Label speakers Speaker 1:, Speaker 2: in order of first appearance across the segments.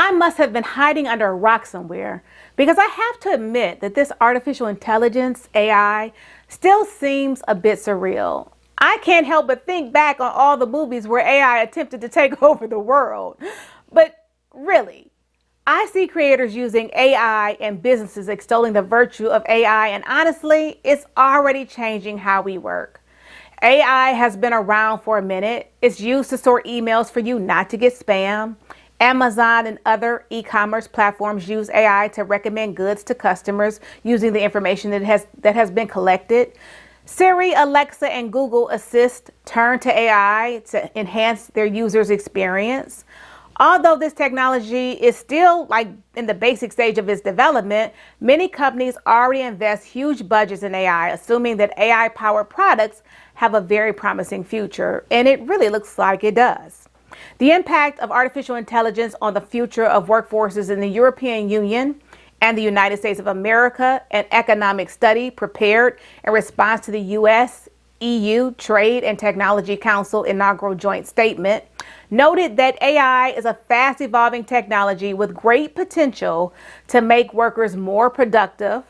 Speaker 1: I must have been hiding under a rock somewhere because I have to admit that this artificial intelligence, AI, still seems a bit surreal. I can't help but think back on all the movies where AI attempted to take over the world. But really, I see creators using AI and businesses extolling the virtue of AI, and honestly, it's already changing how we work. AI has been around for a minute. It's used to sort emails for you not to get spam. Amazon and other e-commerce platforms use AI to recommend goods to customers using the information that has been collected. Siri, Alexa, and Google Assist turn to AI to enhance their users' experience. Although this technology is still in the basic stage of its development, many companies already invest huge budgets in AI, assuming that AI-powered products have a very promising future, and it really looks like it does. The impact of artificial intelligence on the future of workforces in the European Union and the United States of America, an economic study prepared in response to the U.S. EU Trade and Technology Council inaugural joint statement, noted that AI is a fast evolving technology with great potential to make workers more productive,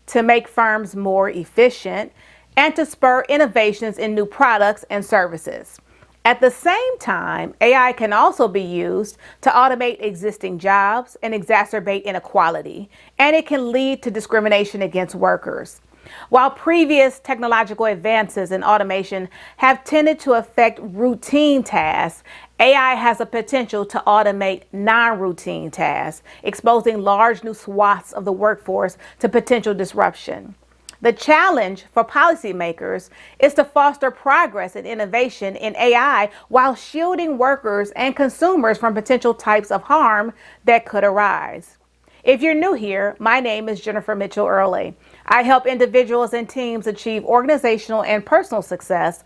Speaker 1: to make firms more efficient, and to spur innovations in new products and services. At the same time, AI can also be used to automate existing jobs and exacerbate inequality, and it can lead to discrimination against workers. While previous technological advances in automation have tended to affect routine tasks, AI has the potential to automate non-routine tasks, exposing large new swaths of the workforce to potential disruption. The challenge for policymakers is to foster progress and innovation in AI while shielding workers and consumers from potential types of harm that could arise. If you're new here, my name is Jennifer Mitchell Early. I help individuals and teams achieve organizational and personal success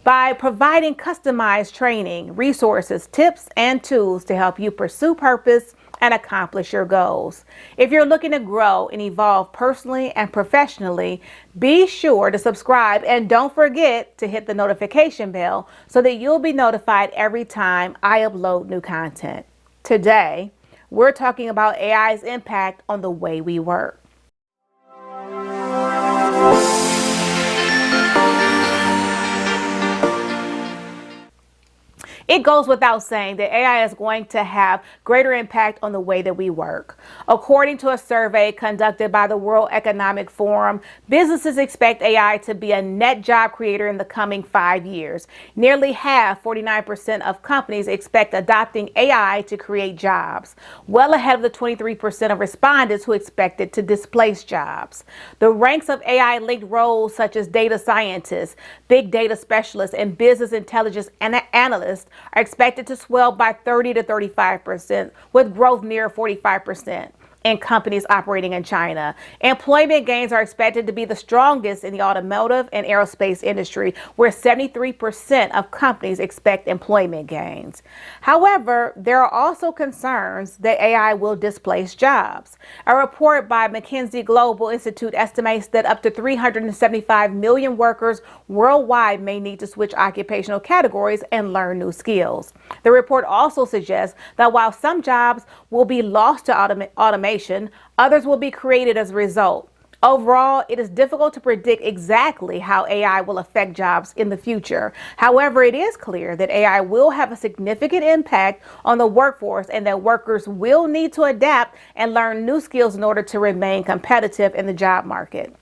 Speaker 1: by providing customized training, resources, tips, and tools to help you pursue purpose and accomplish your goals. If you're looking to grow and evolve personally and professionally, be sure to subscribe and don't forget to hit the notification bell so that you'll be notified every time I upload new content. Today, we're talking about AI's impact on the way we work. It goes without saying that AI is going to have greater impact on the way that we work. According to a survey conducted by the World Economic Forum, businesses expect AI to be a net job creator in the coming 5 years. Nearly half, 49% of companies expect adopting AI to create jobs, well ahead of the 23% of respondents who expect it to displace jobs. The ranks of AI-linked roles such as data scientists, big data specialists, and business intelligence analysts are expected to swell by 30 to 35%, with growth near 45% in companies operating in China. Employment gains are expected to be the strongest in the automotive and aerospace industry, where 73% of companies expect employment gains. However, there are also concerns that AI will displace jobs. A report by McKinsey Global Institute estimates that up to 375 million workers worldwide may need to switch occupational categories and learn new skills. The report also suggests that while some jobs will be lost to automation, others will be created as a result. Overall, it is difficult to predict exactly how AI will affect jobs in the future. However, it is clear that AI will have a significant impact on the workforce and that workers will need to adapt and learn new skills in order to remain competitive in the job market.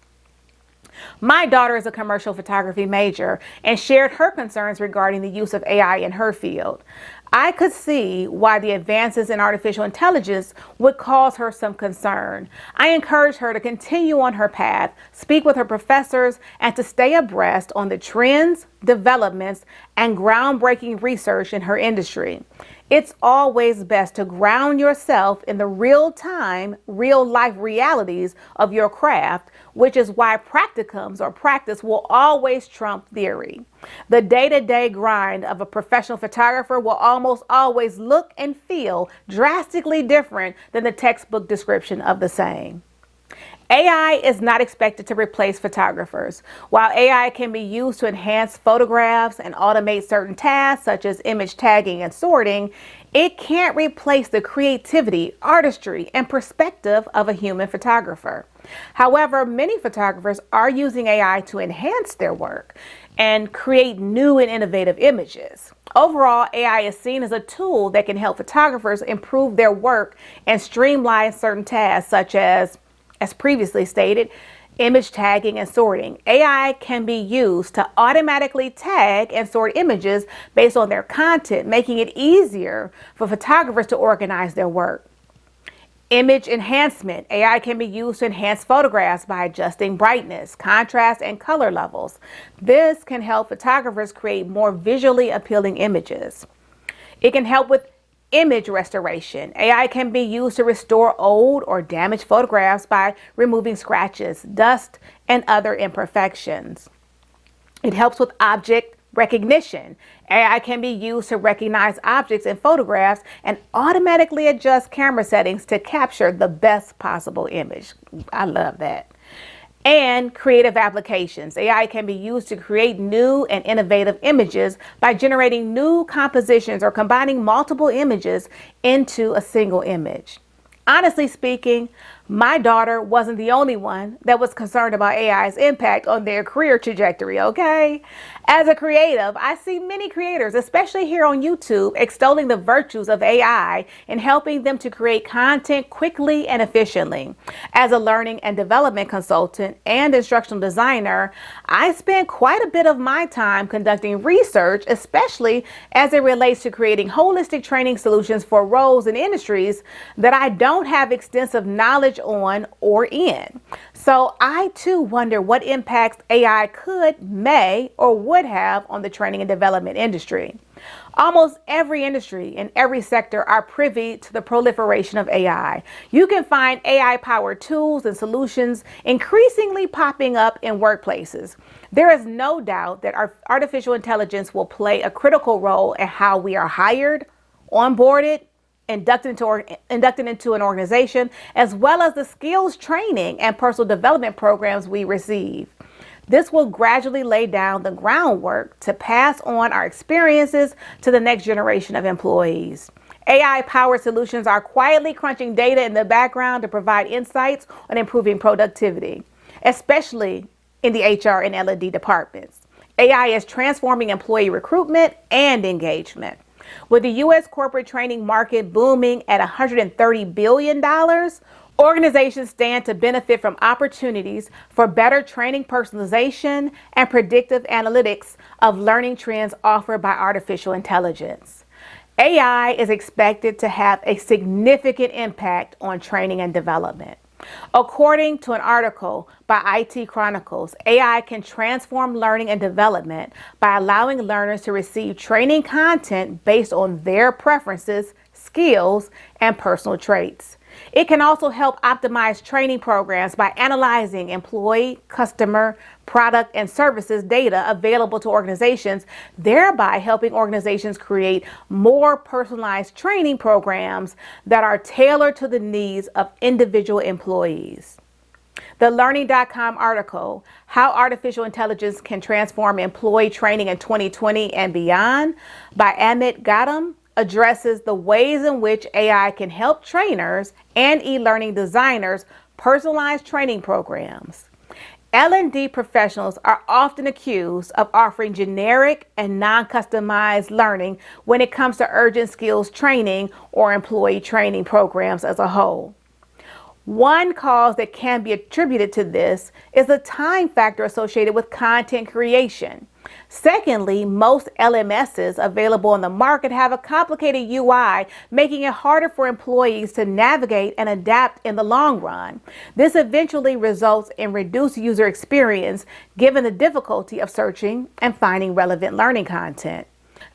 Speaker 1: My daughter is a commercial photography major and shared her concerns regarding the use of AI in her field. I could see why the advances in artificial intelligence would cause her some concern. I encouraged her to continue on her path, speak with her professors, and to stay abreast on the trends, developments, and groundbreaking research in her industry. It's always best to ground yourself in the real-time, real-life realities of your craft, which is why practicums or practice will always trump theory. The day-to-day grind of a professional photographer will almost always look and feel drastically different than the textbook description of the same. AI is not expected to replace photographers. While AI can be used to enhance photographs and automate certain tasks such as image tagging and sorting, it can't replace the creativity, artistry, and perspective of a human photographer. However, many photographers are using AI to enhance their work and create new and innovative images. Overall, AI is seen as a tool that can help photographers improve their work and streamline certain tasks such as previously stated, image tagging and sorting. AI can be used to automatically tag and sort images based on their content, making it easier for photographers to organize their work. Image enhancement. AI can be used to enhance photographs by adjusting brightness, contrast, and color levels. This can help photographers create more visually appealing images. It can help with image restoration. AI can be used to restore old or damaged photographs by removing scratches, dust, and other imperfections. It helps with object recognition. AI can be used to recognize objects in photographs and automatically adjust camera settings to capture the best possible image. I love that. And creative applications. AI can be used to create new and innovative images by generating new compositions or combining multiple images into a single image. Honestly speaking, my daughter wasn't the only one that was concerned about AI's impact on their career trajectory, okay? As a creative, I see many creators, especially here on YouTube, extolling the virtues of AI and helping them to create content quickly and efficiently. As a learning and development consultant and instructional designer, I spend quite a bit of my time conducting research, especially as it relates to creating holistic training solutions for roles and industries that I don't have extensive knowledge on or in. So I too wonder what impacts AI could, may, or would have on the training and development industry. Almost every industry and every sector are privy to the proliferation of AI. You can find AI-powered tools and solutions increasingly popping up in workplaces. There is no doubt that our artificial intelligence will play a critical role in how we are hired, onboarded, inducted into an organization, as well as the skills training and personal development programs we receive. This will gradually lay down the groundwork to pass on our experiences to the next generation of employees. AI-powered solutions are quietly crunching data in the background to provide insights on improving productivity, especially in the HR and L&D departments. AI is transforming employee recruitment and engagement. With the U.S. corporate training market booming at $130 billion, organizations stand to benefit from opportunities for better training personalization and predictive analytics of learning trends offered by artificial intelligence. AI is expected to have a significant impact on training and development. According to an article by IT Chronicles, AI can transform learning and development by allowing learners to receive training content based on their preferences, skills, and personal traits. It can also help optimize training programs by analyzing employee, customer, product, and services data available to organizations, thereby helping organizations create more personalized training programs that are tailored to the needs of individual employees. The Learning.com article, How Artificial Intelligence Can Transform Employee Training in 2020 and Beyond, by Amit Gautam, addresses the ways in which AI can help trainers and e-learning designers personalize training programs. L&D professionals are often accused of offering generic and non-customized learning when it comes to urgent skills training or employee training programs as a whole. One cause that can be attributed to this is the time factor associated with content creation. Secondly, most LMSs available on the market have a complicated UI, making it harder for employees to navigate and adapt in the long run. This eventually results in reduced user experience, given the difficulty of searching and finding relevant learning content.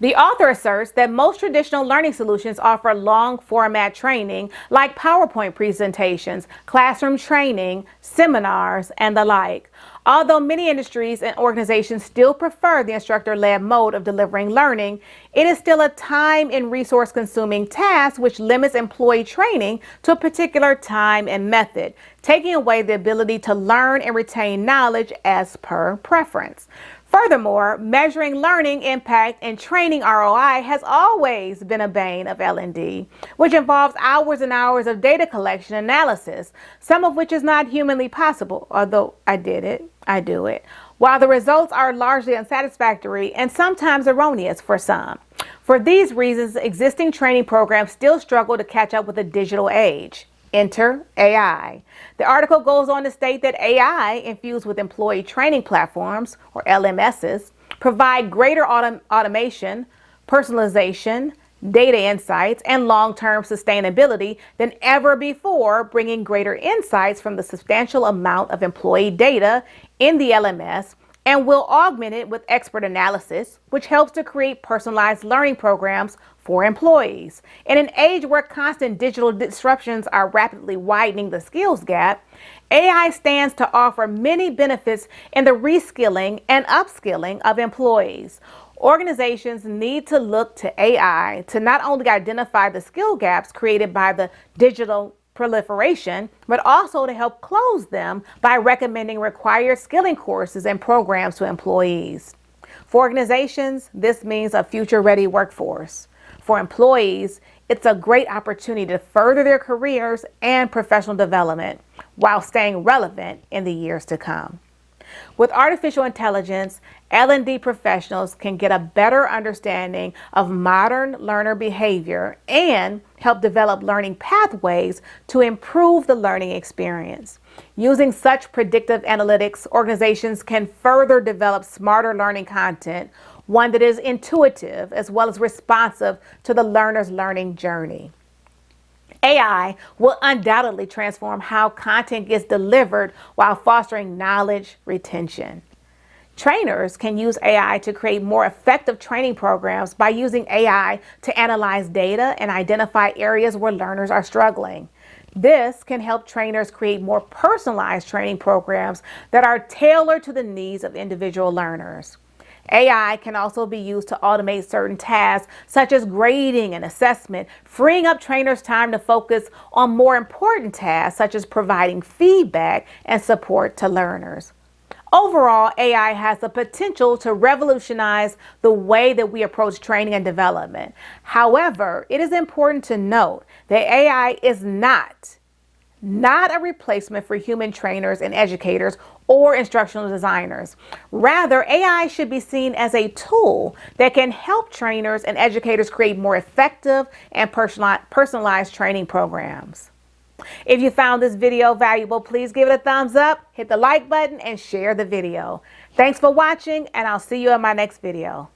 Speaker 1: The author asserts that most traditional learning solutions offer long format training like PowerPoint presentations, classroom training, seminars, and the like. Although many industries and organizations still prefer the instructor-led mode of delivering learning, it is still a time and resource-consuming task which limits employee training to a particular time and method, taking away the ability to learn and retain knowledge as per preference. Furthermore, measuring learning impact and training ROI has always been a bane of L&D, which involves hours and hours of data collection and analysis, some of which is not humanly possible, although I do it, while the results are largely unsatisfactory and sometimes erroneous for some. For these reasons, existing training programs still struggle to catch up with the digital age. Enter AI. The article goes on to state that AI, infused with employee training platforms, or LMSs, provide greater automation, personalization, data insights, and long-term sustainability than ever before, bringing greater insights from the substantial amount of employee data in the LMS, and will augment it with expert analysis, which helps to create personalized learning programs for employees. In an age where constant digital disruptions are rapidly widening the skills gap, AI stands to offer many benefits in the reskilling and upskilling of employees. Organizations need to look to AI to not only identify the skill gaps created by the digital proliferation, but also to help close them by recommending required skilling courses and programs to employees. For organizations, this means a future-ready workforce. For employees, it's a great opportunity to further their careers and professional development while staying relevant in the years to come. With artificial intelligence, L&D professionals can get a better understanding of modern learner behavior and help develop learning pathways to improve the learning experience. Using such predictive analytics, organizations can further develop smarter learning content, one that is intuitive as well as responsive to the learner's learning journey. AI will undoubtedly transform how content gets delivered while fostering knowledge retention. Trainers can use AI to create more effective training programs by using AI to analyze data and identify areas where learners are struggling. This can help trainers create more personalized training programs that are tailored to the needs of individual learners. AI can also be used to automate certain tasks such as grading and assessment, freeing up trainers' time to focus on more important tasks such as providing feedback and support to learners. Overall, AI has the potential to revolutionize the way that we approach training and development. However, it is important to note that AI is not a replacement for human trainers and educators or instructional designers. Rather, AI should be seen as a tool that can help trainers and educators create more effective and personalized training programs. If you found this video valuable, please give it a thumbs up, hit the like button, and share the video. Thanks for watching, and I'll see you in my next video.